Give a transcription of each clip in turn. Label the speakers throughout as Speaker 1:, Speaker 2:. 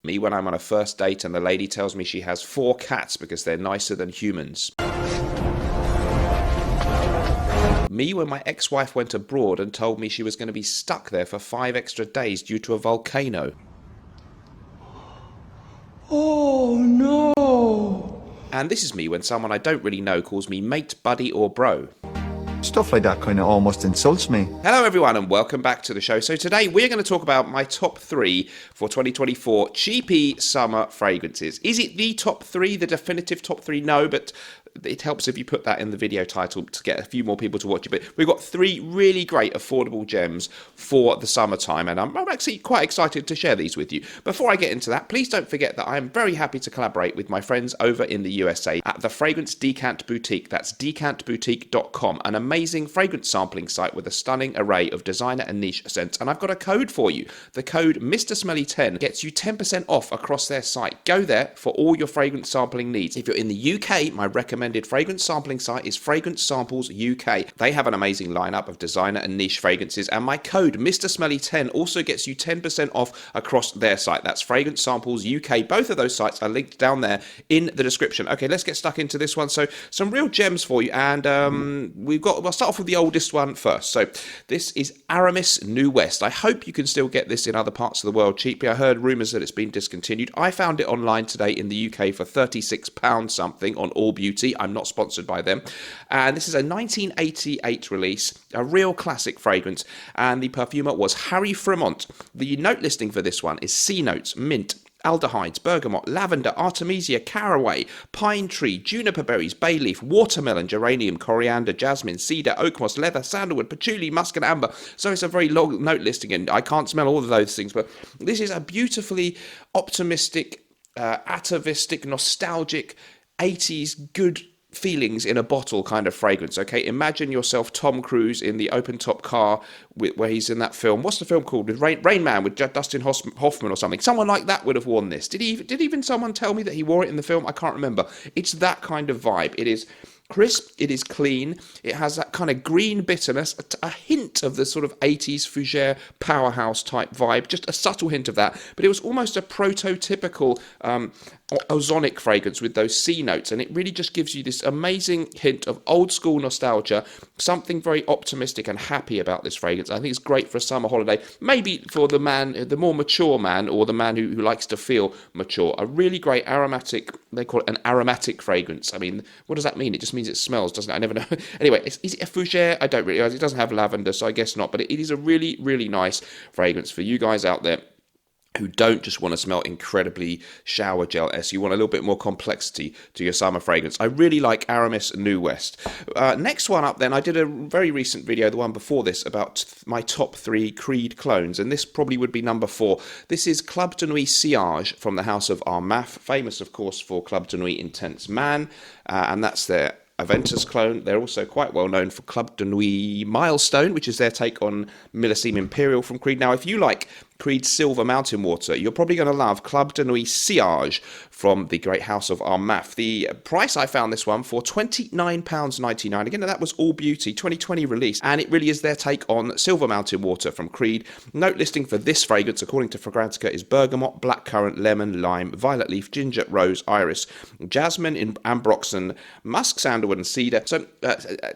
Speaker 1: Me when I'm on a first date and the lady tells me she has 4 cats because they're nicer than humans. Me when my ex-wife went abroad and told me she was going to be stuck there for 5 extra days due to a volcano.
Speaker 2: Oh no!
Speaker 1: And this is me when someone I don't really know calls me mate, buddy or bro.
Speaker 3: Stuff like that kind of almost insults me.
Speaker 1: Hello everyone and welcome back to the show. So today we're going to talk about my top 3 for 2024 cheapy summer fragrances. Is it the top 3, the definitive top 3? No, but it helps if you put that in the video title to get a few more people to watch it. But we've got 3 really great affordable gems for the summertime, and I'm actually quite excited to share these with you. Before I get into that, please don't forget that I'm very happy to collaborate with my friends over in the USA at the Fragrance Decant Boutique. That's decantboutique.com, an amazing fragrance sampling site with a stunning array of designer and niche scents. And I've got a code for you. The code Mr. Smelly 10 gets you 10% off across their site. Go there for all your fragrance sampling needs. If you're in the UK, my recommended fragrance sampling site is Fragrance Samples UK. They have an amazing lineup of designer and niche fragrances, and my code Mr. Smelly 10 also gets you 10% off across their site. That's Fragrance Samples UK. Both of those sites are linked down there in the description. Okay, let's get stuck into this one. So some real gems for you, and we'll start off with the oldest one first. So this is Aramis New West. I hope you can still get this in other parts of the world cheaply. I heard rumours that it's been discontinued. I found it online today in the UK for £36 something on All Beauty. I'm not sponsored by them. And this is a 1988 release, a real classic fragrance, and the perfumer was Harry Fremont. The note listing for this one is C notes, mint, aldehydes, bergamot, lavender, artemisia, caraway, pine tree, juniper berries, bay leaf, watermelon, geranium, coriander, jasmine, cedar, oak moss, leather, sandalwood, patchouli, musk and amber. So it's a very long note listing, and I can't smell all of those things, but this is a beautifully optimistic, atavistic, nostalgic, 80s good feelings in a bottle kind of fragrance. Okay, imagine yourself Tom Cruise in the open top car where he's in that film. What's the film called? With Rain Man with Dustin Hoffman or something. Someone like that would have worn this. Did even someone tell me that he wore it in the film? I can't remember. It's that kind of vibe. It is crisp, it is clean, it has that kind of green bitterness, a hint of the sort of 80s fougere powerhouse type vibe, just a subtle hint of that, but it was almost a prototypical ozonic fragrance with those C notes, and it really just gives you this amazing hint of old school nostalgia, something very optimistic and happy about this fragrance. I think it's great for a summer holiday, maybe for the more mature man, or the man who likes to feel mature. A really great aromatic, they call it an aromatic fragrance. I mean, what does that mean? It just means it smells, doesn't it? I never know. Anyway, is it a fougere? I don't really know. It doesn't have lavender, so I guess not, but it is a really, really nice fragrance for you guys out there who don't just want to smell incredibly shower gel-esque. You want a little bit more complexity to your summer fragrance. I really like Aramis New West. Next one up then, I did a very recent video, the one before this, about my top 3 Creed clones, and this probably would be number 4. This is Club de Nuit Sillage from the house of Armaf, famous of course for Club de Nuit Intense Man, and that's their Aventus clone. They're also quite well known for Club de Nuit Milestone, which is their take on Millesime Imperial from Creed. Now, if you like Creed's Silver Mountain Water, you're probably going to love Club de Nuit Sillage from the great house of Armaf. The price, I found this one for £29.99. Again, that was All Beauty, 2020 release, and it really is their take on Silver Mountain Water from Creed. Note listing for this fragrance, according to Fragrantica, is bergamot, blackcurrant, lemon, lime, violet leaf, ginger, rose, iris, jasmine, ambroxan, musk, sandalwood, and cedar. So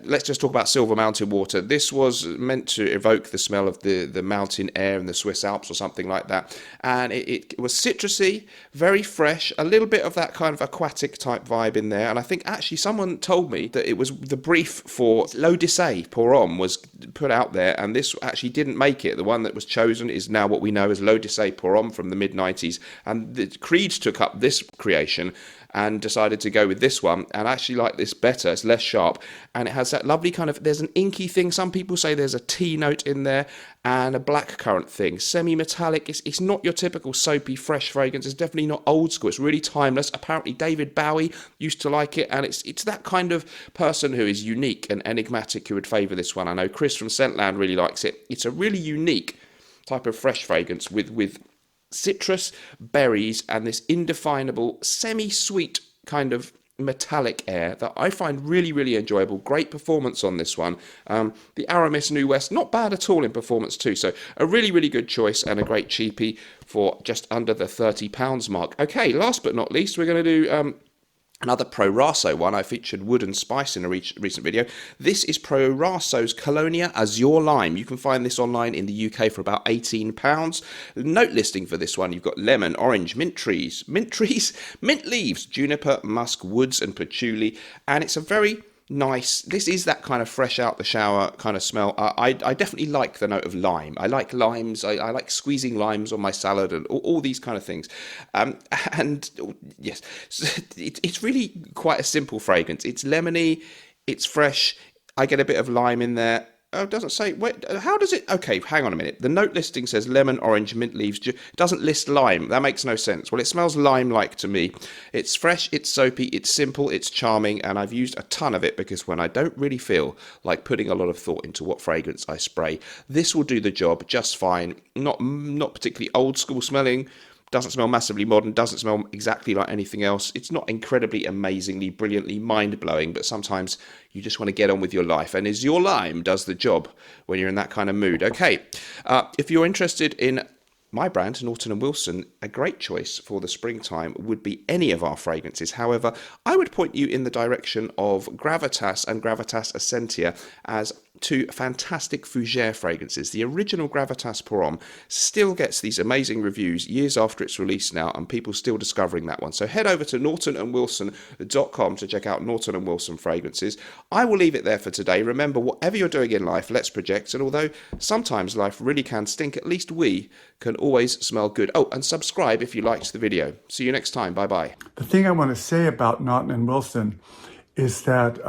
Speaker 1: let's just talk about Silver Mountain Water. This was meant to evoke the smell of the mountain air in the Swiss Alps or something like that, and it was citrusy, very fresh, a little bit of that kind of aquatic type vibe in there. And I think actually someone told me that it was the brief for L'Odyssée Pour Homme was put out there, and this actually didn't make it. The one that was chosen is now what we know as L'Odyssée Pour Homme from the mid-90s, and the Creed took up this creation and decided to go with this one, and I actually like this better. It's less sharp, and it has that lovely kind of, there's an inky thing, some people say there's a tea note in there, and a blackcurrant thing, semi-metallic. It's not your typical soapy, fresh fragrance. It's definitely not old school. It's really timeless. Apparently David Bowie used to like it, and it's that kind of person who is unique and enigmatic who would favour this one. I know Chris from Scentland really likes it. It's a really unique type of fresh fragrance with citrus, berries, and this indefinable, semi-sweet kind of metallic air that I find really, really enjoyable. Great performance on this one. The Aramis New West, not bad at all in performance too. So a really, really good choice and a great cheapie for just under the £30 mark. Okay, last but not least, we're going to do another Proraso one. I featured wood and spice in a recent video. This is Proraso's Colonia Azur Lime. You can find this online in the UK for about £18. Note listing for this one, you've got lemon, orange, mint leaves, juniper, musk, woods and patchouli. And it's a very nice, this is that kind of fresh out the shower kind of smell. I definitely like the note of lime. I like limes. I like squeezing limes on my salad and all these kind of things. And yes, it's really quite a simple fragrance. It's lemony, it's fresh. I get a bit of lime in there. Oh, it doesn't say, wait, how does it, okay, hang on a minute. The note listing says lemon, orange, mint leaves. It doesn't list lime. That makes no sense. Well, it smells lime-like to me. It's fresh, it's soapy, it's simple, it's charming, and I've used a ton of it because when I don't really feel like putting a lot of thought into what fragrance I spray, this will do the job just fine. Not particularly old school smelling. Doesn't smell massively modern, doesn't smell exactly like anything else. It's not incredibly, amazingly, brilliantly mind-blowing, but sometimes you just want to get on with your life. And Azur Lime does the job when you're in that kind of mood. Okay, if you're interested in my brand, Norton Wilson, a great choice for the springtime would be any of our fragrances. However, I would point you in the direction of Gravitas and Gravitas Essentia as two fantastic fougere fragrances. The original Gravitas Pour Homme still gets these amazing reviews years after its release now, and people still discovering that one. So head over to nortonandwilson.com to check out Norton and Wilson fragrances. I will leave it there for today. Remember, whatever you're doing in life, let's project. And although sometimes life really can stink, at least we can always smell good. Oh, and subscribe if you liked the video. See you next time. Bye-bye.
Speaker 2: The thing I want to say about Norton and Wilson is that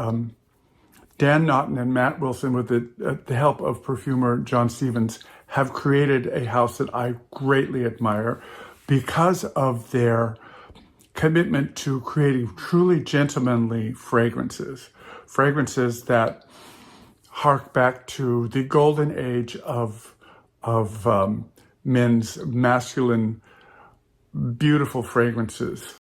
Speaker 2: Dan Norton and Matt Wilson, with the help of perfumer John Stevens, have created a house that I greatly admire because of their commitment to creating truly gentlemanly fragrances. Fragrances that hark back to the golden age of men's masculine, beautiful fragrances.